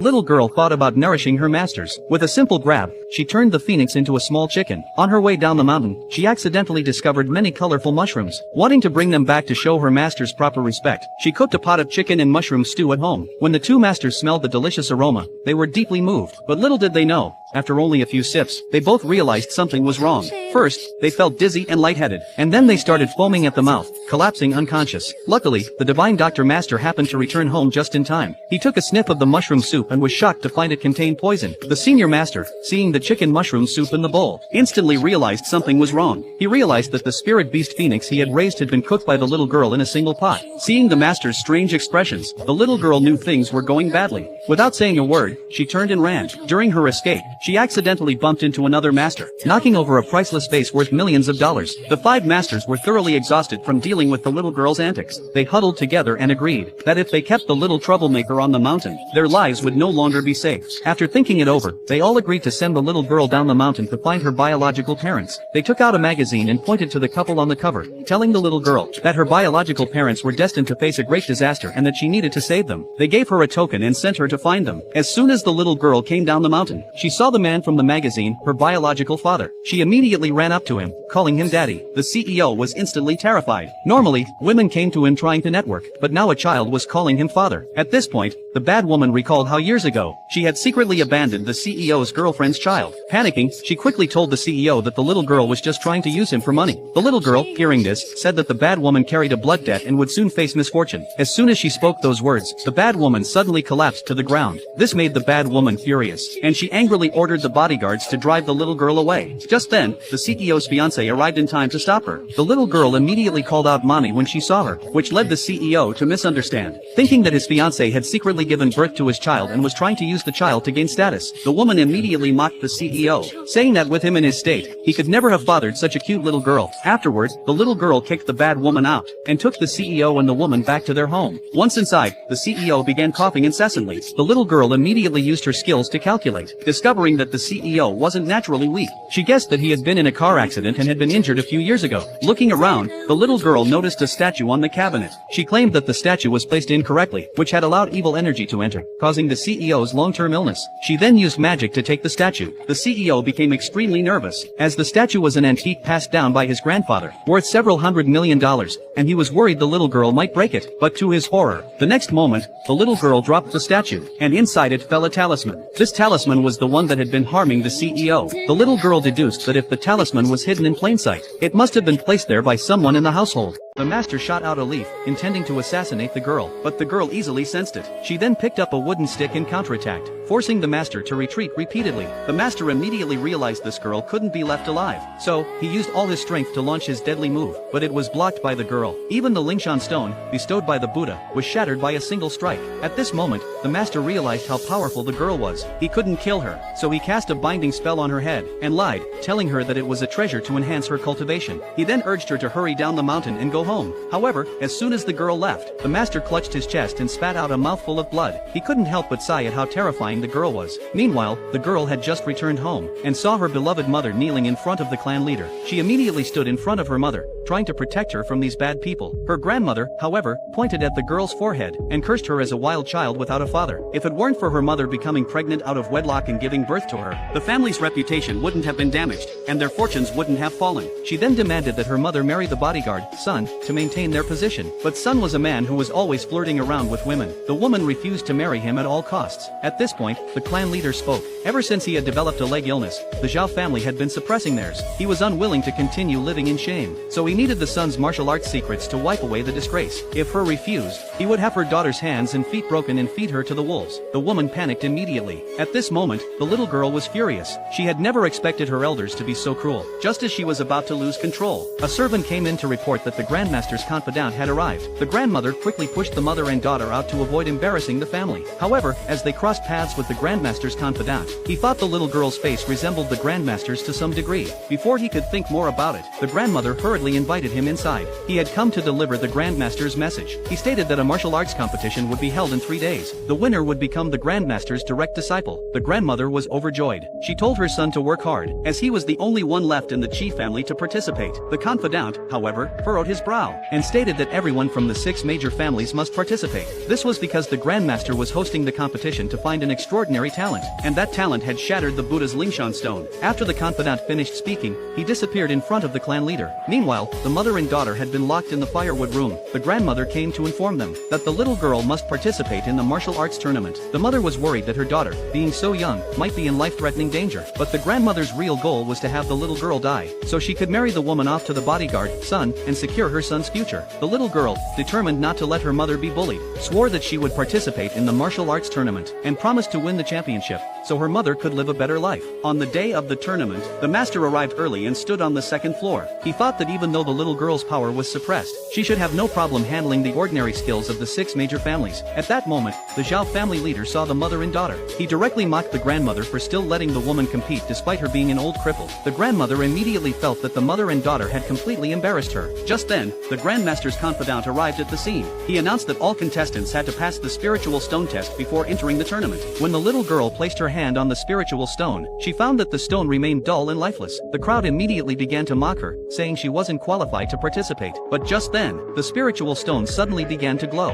Little girl thought about nourishing her masters. With a simple grab, she turned the phoenix into a small chicken. On her way down the mountain, she accidentally discovered many colorful mushrooms. Wanting to bring them back to show her masters proper respect, she cooked a pot of chicken and mushroom stew at home. When the two masters smelled the delicious aroma, they were deeply moved. But little did they know, after only a few sips, they both realized something was wrong. First, they felt dizzy and lightheaded, and then they started foaming at the mouth, collapsing unconscious. Luckily, the divine Dr. Master happened to return home just in time. He took a sniff of the mushroom soup and was shocked to find it contained poison. The senior master, seeing the chicken mushroom soup in the bowl, instantly realized something was wrong. He realized that the spirit beast phoenix he had raised had been cooked by the little girl in a single pot. Seeing the master's strange expressions, the little girl knew things were going badly. Without saying a word, she turned and ran. During her escape, she accidentally bumped into another master, knocking over a priceless vase worth millions of dollars. The five masters were thoroughly exhausted from dealing with the little girl's antics. They huddled together and agreed that if they kept the little troublemaker on the mountain, their lives would no longer be safe. After thinking it over, they all agreed to send the little girl down the mountain to find her biological parents. They took out a magazine and pointed to the couple on the cover, telling the little girl that her biological parents were destined to face a great disaster and that she needed to save them. They gave her a token and sent her to find them. As soon as the little girl came down the mountain, she saw the man from the magazine, her biological father. She immediately ran up to him, calling him daddy. The CEO was instantly terrified. Normally, women came to him trying to network, but now a child was calling him father. At this point, the bad woman recalled how years ago, she had secretly abandoned the CEO's girlfriend's child. Panicking, she quickly told the CEO that the little girl was just trying to use him for money. The little girl, hearing this, said that the bad woman carried a blood debt and would soon face misfortune. As soon as she spoke those words, the bad woman suddenly collapsed to the ground. This made the bad woman furious, and she angrily ordered the bodyguards to drive the little girl away. Just then, the CEO's fiancé arrived in time to stop her. The little girl immediately called out mommy when she saw her, which led the CEO to misunderstand. Thinking that his fiancé had secretly given birth to his child and was trying to use the child to gain status, the woman immediately mocked the CEO, saying that with him in his state, he could never have bothered such a cute little girl. Afterward, the little girl kicked the bad woman out, and took the CEO and the woman back to their home. Once inside, the CEO began coughing incessantly. The little girl immediately used her skills to calculate, discovering that the CEO wasn't naturally weak. She guessed that he had been in a car accident and had been injured a few years ago. Looking around, the little girl noticed a statue on the cabinet. She claimed that the statue was placed incorrectly, which had allowed evil energy to enter, causing the CEO's long-term illness. She then used magic to take the statue. The CEO became extremely nervous, as the statue was an antique passed down by his grandfather, worth several $100 million, and he was worried the little girl might break it. But to his horror, the next moment, the little girl dropped the statue, and inside it fell a talisman. This talisman was the one that had been harming the CEO. The little girl deduced that if the talisman was hidden in plain sight, it must have been placed there by someone in the household. The master shot out a leaf, intending to assassinate the girl, but the girl easily sensed it. She then picked up a wooden stick and counterattacked, forcing the master to retreat repeatedly. The master immediately realized this girl couldn't be left alive, so he used all his strength to launch his deadly move, but it was blocked by the girl. Even the Lingshan stone, bestowed by the Buddha, was shattered by a single strike. At this moment, the master realized how powerful the girl was. He couldn't kill her, so he cast a binding spell on her head, and lied, telling her that it was a treasure to enhance her cultivation. He then urged her to hurry down the mountain and go home. However, as soon as the girl left, the master clutched his chest and spat out a mouthful of blood. He couldn't help but sigh at how terrifying the girl was. Meanwhile, the girl had just returned home, and saw her beloved mother kneeling in front of the clan leader. She immediately stood in front of her mother, trying to protect her from these bad people. Her grandmother, however, pointed at the girl's forehead, and cursed her as a wild child without a father. If it weren't for her mother becoming pregnant out of wedlock and giving birth to her, the family's reputation wouldn't have been damaged, and their fortunes wouldn't have fallen. She then demanded that her mother marry the bodyguard, Sun, to maintain their position. But Sun was a man who was always flirting around with women. The woman refused to marry him at all costs. At this point, the clan leader spoke. Ever since he had developed a leg illness, the Zhao family had been suppressing theirs. He was unwilling to continue living in shame, so he needed the son's martial arts secrets to wipe away the disgrace. If her refused, he would have her daughter's hands and feet broken and feed her to the wolves. The woman panicked immediately. At this moment, the little girl was furious. She had never expected her elders to be so cruel. Just as she was about to lose control, a servant came in to report that the Grandmaster's confidant had arrived. The grandmother quickly pushed the mother and daughter out to avoid embarrassing the family. However, as they crossed paths with the Grandmaster's confidant, he thought the little girl's face resembled the Grandmaster's to some degree. Before he could think more about it, the grandmother hurriedly invited him inside. He had come to deliver the Grandmaster's message. He stated that a martial arts competition would be held in 3 days. The winner would become the Grandmaster's direct disciple. The grandmother was overjoyed. She told her son to work hard, as he was the only one left in the Chi family to participate. The confidant, however, furrowed his brow, and stated that everyone from the 6 major families must participate. This was because the Grandmaster was hosting the competition to find an extreme extraordinary talent, and that talent had shattered the Buddha's Lingshan stone. After the confidant finished speaking, he disappeared in front of the clan leader. Meanwhile, the mother and daughter had been locked in the firewood room. The grandmother came to inform them that the little girl must participate in the martial arts tournament. The mother was worried that her daughter, being so young, might be in life-threatening danger. But the grandmother's real goal was to have the little girl die, so she could marry the woman off to the bodyguard, son, and secure her son's future. The little girl, determined not to let her mother be bullied, swore that she would participate in the martial arts tournament, and promised to win the championship, so her mother could live a better life. On the day of the tournament, the master arrived early and stood on the second floor. He thought that even though the little girl's power was suppressed, she should have no problem handling the ordinary skills of the 6 major families. At that moment, the Zhao family leader saw the mother and daughter. He directly mocked the grandmother for still letting the woman compete despite her being an old cripple. The grandmother immediately felt that the mother and daughter had completely embarrassed her. Just then, the grandmaster's confidant arrived at the scene. He announced that all contestants had to pass the spiritual stone test before entering the tournament. When the little girl placed her hand on the spiritual stone, she found that the stone remained dull and lifeless. The crowd immediately began to mock her, saying she wasn't qualified to participate. But just then, the spiritual stone suddenly began to glow.